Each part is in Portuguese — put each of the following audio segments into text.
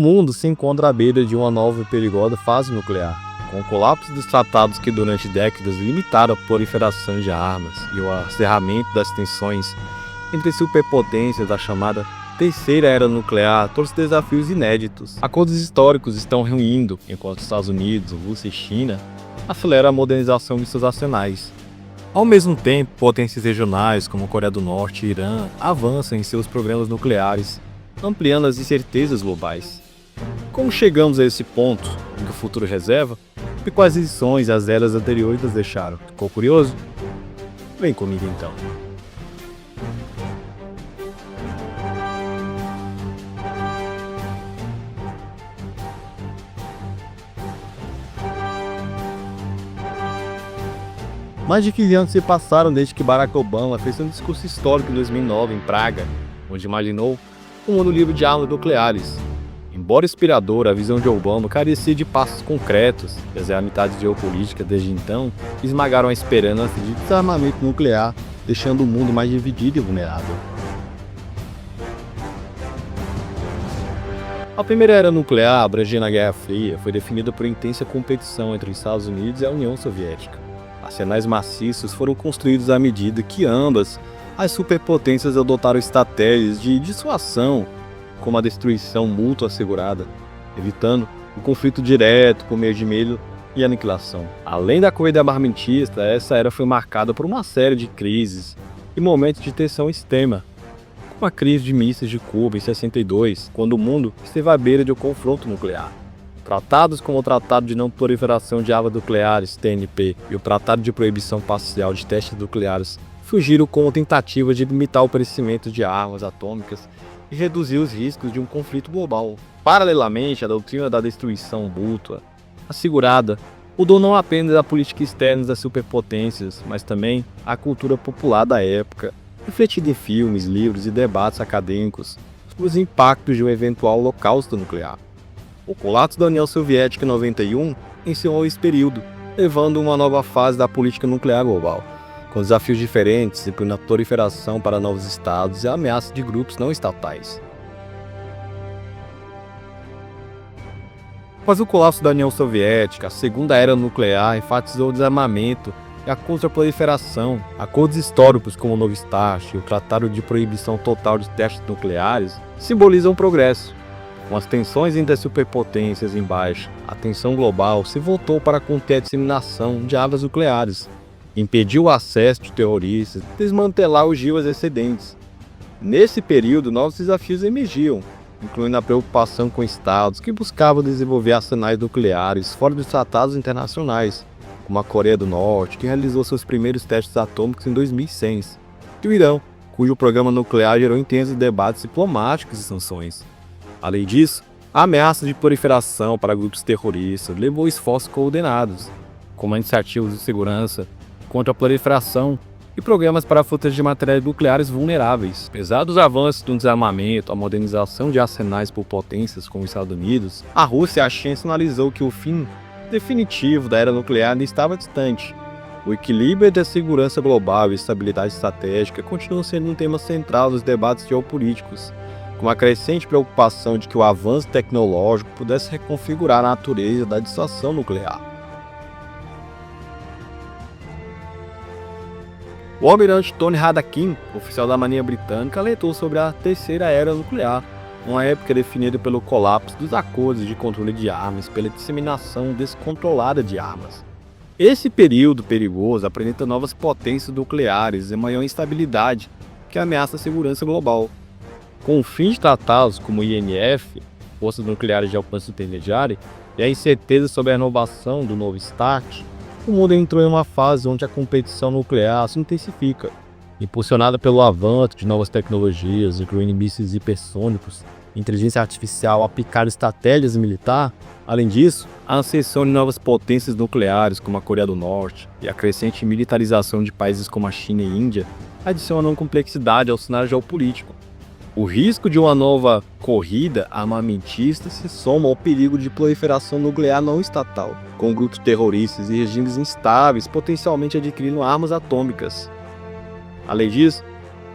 mundo se encontra à beira de uma nova e perigosa fase nuclear, com o colapso dos tratados que durante décadas limitaram a proliferação de armas e o acerramento das tensões entre superpotências da chamada Terceira Era Nuclear. Todos os desafios inéditos. Acordos históricos estão ruindo, enquanto Estados Unidos, Rússia e China aceleram a modernização de seus arsenais. Ao mesmo tempo, potências regionais como Coreia do Norte e Irã avançam em seus programas nucleares, ampliando as incertezas globais. Como chegamos a esse ponto em que o futuro reserva e quais lições as eras anteriores nos deixaram? Ficou curioso? Vem comigo então. Mais de 15 anos se passaram desde que Barack Obama fez um discurso histórico em 2009 em Praga, onde imaginou um mundo livre de armas nucleares. Embora inspiradora, a visão de Obama carecia de passos concretos, e as realidades geopolíticas desde então esmagaram a esperança de desarmamento nuclear, deixando o mundo mais dividido e vulnerável. A primeira era nuclear, abrangendo a Guerra Fria, foi definida por intensa competição entre os Estados Unidos e a União Soviética. Arsenais maciços foram construídos à medida que ambas as superpotências adotaram estratégias de dissuasão, como a destruição mútua assegurada, evitando o conflito direto por meio de medo e aniquilação. Além da corrida armamentista, essa era foi marcada por uma série de crises e momentos de tensão extrema, como a crise de mísseis de Cuba em 62, quando o mundo esteve à beira de um confronto nuclear. Tratados como o Tratado de Não Proliferação de Armas Nucleares, TNP, e o Tratado de Proibição Parcial de Testes Nucleares surgiram como tentativa de limitar o crescimento de armas atômicas e reduzir os riscos de um conflito global. Paralelamente, a doutrina da destruição mútua assegurada mudou não apenas a política externa das superpotências, mas também a cultura popular da época, refletida em filmes, livros e debates acadêmicos sobre os impactos de um eventual holocausto nuclear. O colapso da União Soviética em 91 encerrou esse período, levando a uma nova fase da política nuclear global, com desafios diferentes, incluindo a proliferação para novos estados e a ameaça de grupos não estatais. Após o colapso da União Soviética, a Segunda Era Nuclear enfatizou o desarmamento e a contra-proliferação. Acordos históricos como o Novo START e o Tratado de Proibição Total de Testes Nucleares simbolizam o progresso. Com as tensões entre as superpotências em baixa, a tensão global se voltou para conter a disseminação de armas nucleares, impedir o acesso de terroristas e desmantelar ogivas excedentes. Nesse período, novos desafios emergiam, incluindo a preocupação com estados que buscavam desenvolver arsenais nucleares fora dos tratados internacionais, como a Coreia do Norte, que realizou seus primeiros testes atômicos em 2006, e o Irã, cujo programa nuclear gerou intensos debates diplomáticos e sanções. Além disso, a ameaça de proliferação para grupos terroristas levou a esforços coordenados, como iniciativas de segurança contra a proliferação e programas para fugas de materiais nucleares vulneráveis. Apesar dos avanços no desarmamento, a modernização de arsenais por potências como os Estados Unidos, a Rússia e a China sinalizou que o fim definitivo da era nuclear ainda estava distante. O equilíbrio entre a segurança global e a estabilidade estratégica continua sendo um tema central nos debates geopolíticos, com a crescente preocupação de que o avanço tecnológico pudesse reconfigurar a natureza da dissuasão nuclear. O almirante Tony Radakin, oficial da Marinha Britânica, alertou sobre a Terceira Era Nuclear, uma época definida pelo colapso dos acordos de controle de armas pela disseminação descontrolada de armas. Esse período perigoso apresenta novas potências nucleares e maior instabilidade que ameaça a segurança global. Com o fim de tratados como o INF, Forças Nucleares de Alcance Intermediário, e a incerteza sobre a renovação do Novo START, o mundo entrou em uma fase onde a competição nuclear se intensifica, impulsionada pelo avanço de novas tecnologias, incluindo mísseis hipersônicos, inteligência artificial aplicada em estratégias militares. Além disso, a ascensão de novas potências nucleares como a Coreia do Norte e a crescente militarização de países como a China e a Índia adicionam complexidade ao cenário geopolítico. O risco de uma nova corrida armamentista se soma ao perigo de proliferação nuclear não estatal, com grupos terroristas e regimes instáveis potencialmente adquirindo armas atômicas. Além disso,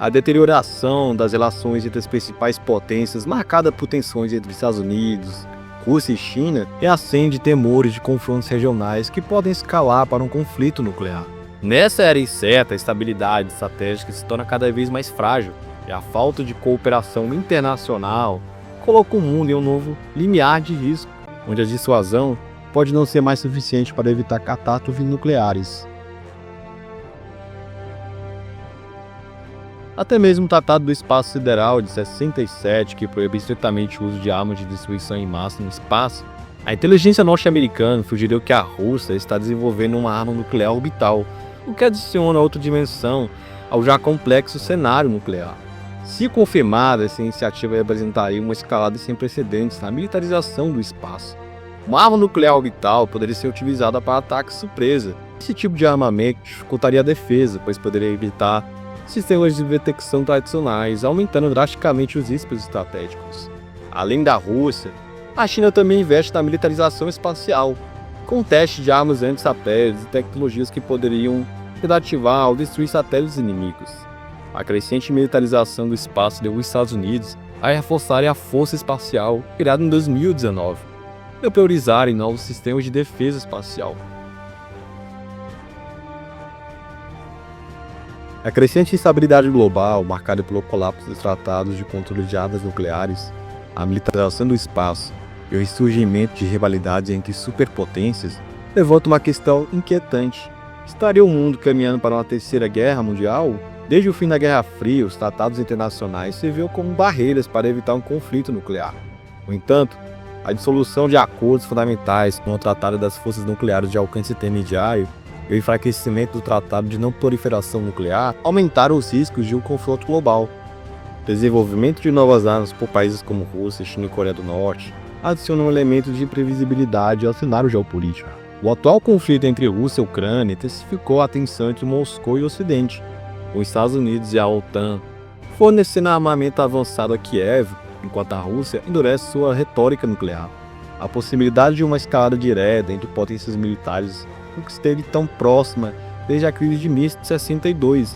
A deterioração das relações entre as principais potências, marcada por tensões entre Estados Unidos, Rússia e China, reacende temores de confrontos regionais que podem escalar para um conflito nuclear. Nessa era incerta, a estabilidade estratégica se torna cada vez mais frágil, e a falta de cooperação internacional coloca o mundo em um novo limiar de risco, onde a dissuasão pode não ser mais suficiente para evitar catástrofes nucleares. Até mesmo o Tratado do Espaço Sideral de 67, que proíbe estritamente o uso de armas de destruição em massa no espaço, a inteligência norte-americana sugeriu que a Rússia está desenvolvendo uma arma nuclear orbital, o que adiciona outra dimensão ao já complexo cenário nuclear. Se confirmada, essa iniciativa representaria uma escalada sem precedentes na militarização do espaço. Uma arma nuclear orbital poderia ser utilizada para ataque surpresa. Esse tipo de armamento dificultaria a defesa, pois poderia evitar sistemas de detecção tradicionais, aumentando drasticamente os riscos estratégicos. Além da Rússia, a China também investe na militarização espacial, com testes de armas anti-satélites e tecnologias que poderiam desativar ou destruir satélites inimigos. A crescente militarização do espaço levou os Estados Unidos a reforçarem a Força Espacial, criada em 2019, e priorizarem novos sistemas de defesa espacial. A crescente instabilidade global, marcada pelo colapso dos tratados de controle de armas nucleares, a militarização do espaço e o ressurgimento de rivalidades entre superpotências, levanta uma questão inquietante. Estaria o mundo caminhando para uma terceira guerra mundial? Desde o fim da Guerra Fria, os tratados internacionais serviram como barreiras para evitar um conflito nuclear. No entanto, a dissolução de acordos fundamentais como o Tratado das Forças Nucleares de Alcance Intermediário e o enfraquecimento do Tratado de Não Proliferação Nuclear aumentaram os riscos de um confronto global. O desenvolvimento de novas armas por países como Rússia, China e Coreia do Norte adiciona um elemento de imprevisibilidade ao cenário geopolítico. O atual conflito entre Rússia e Ucrânia intensificou a tensão entre Moscou e o Ocidente, com os Estados Unidos e a OTAN fornecendo armamento avançado a Kiev, enquanto a Rússia endurece sua retórica nuclear. A possibilidade de uma escalada direta entre potências militares nunca esteve tão próxima desde a crise de Minsk de 62.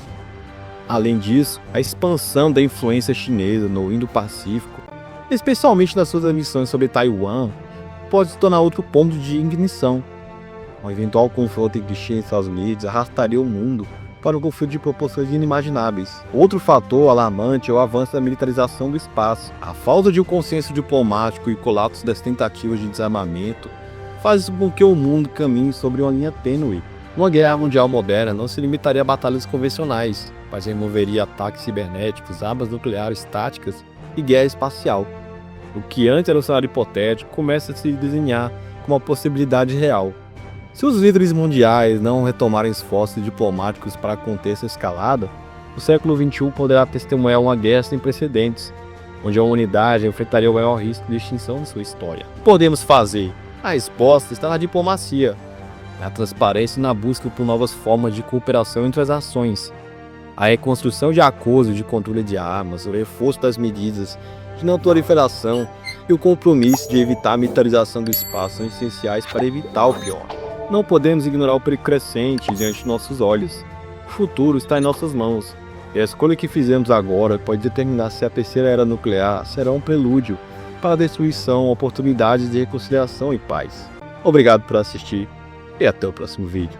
Além disso, a expansão da influência chinesa no Indo-Pacífico, especialmente nas suas ambições sobre Taiwan, pode se tornar outro ponto de ignição. Um eventual confronto entre China e Estados Unidos arrastaria o mundo para um conflito de proporções inimagináveis. Outro fator alarmante é o avanço da militarização do espaço. A falta de um consenso diplomático e o colapso das tentativas de desarmamento faz com que o mundo caminhe sobre uma linha tênue. Uma guerra mundial moderna não se limitaria a batalhas convencionais, mas envolveria ataques cibernéticos, armas nucleares táticas e guerra espacial. O que antes era um cenário hipotético começa a se desenhar como uma possibilidade real. Se os líderes mundiais não retomarem esforços diplomáticos para conter essa escalada, o século XXI poderá testemunhar uma guerra sem precedentes, onde a humanidade enfrentaria o maior risco de extinção de sua história. O que podemos fazer? A resposta está na diplomacia, na transparência e na busca por novas formas de cooperação entre as nações. A reconstrução de acordos de controle de armas, o reforço das medidas de não proliferação e o compromisso de evitar a militarização do espaço são essenciais para evitar o pior. Não podemos ignorar o perigo crescente diante de nossos olhos. O futuro está em nossas mãos, e a escolha que fizemos agora pode determinar se a terceira era nuclear será um prelúdio para a destruição, oportunidades de reconciliação e paz. Obrigado por assistir e até o próximo vídeo.